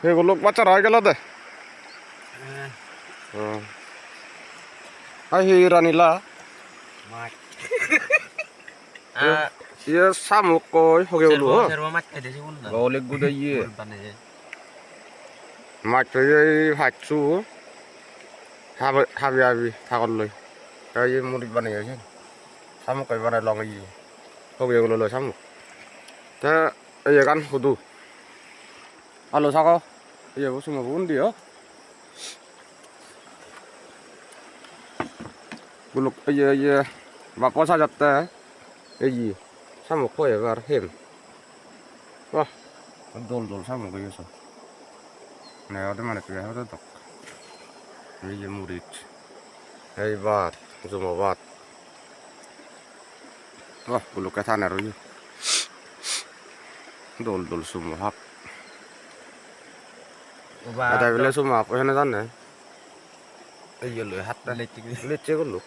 এগুলো বাচ্চারা হয়ে গেল দে আই হি রানিলা ইয়ে শামুক কই হগে বলু অলেক গুদে ইয়ে মাছ এই ভাজছু হাবি হাবি থাকল লই তাই মুড়ি বানাই আছে শামুক কই বানাই লং ইয়ে হগে গুলো লই শামুক তা এই গান হুদু আলো সাকো ইয়ে বসু মা বুন দিও গুলো ইয়ে ইয়ে বাকো সাজাতে এই শামুক কই এবার হেম বাহ দোল দোল শামুক ইয়েছো নে ওদের মানে তুই ওদের দক এই যে মুড়িচ এই ভাত জমা ভাত বাহ গুলো কথা না রই দোল দোল সুমো হাক এটা বলে সুমো হাক এখানে জানে এই যে লই হাতটা লেচে গুলো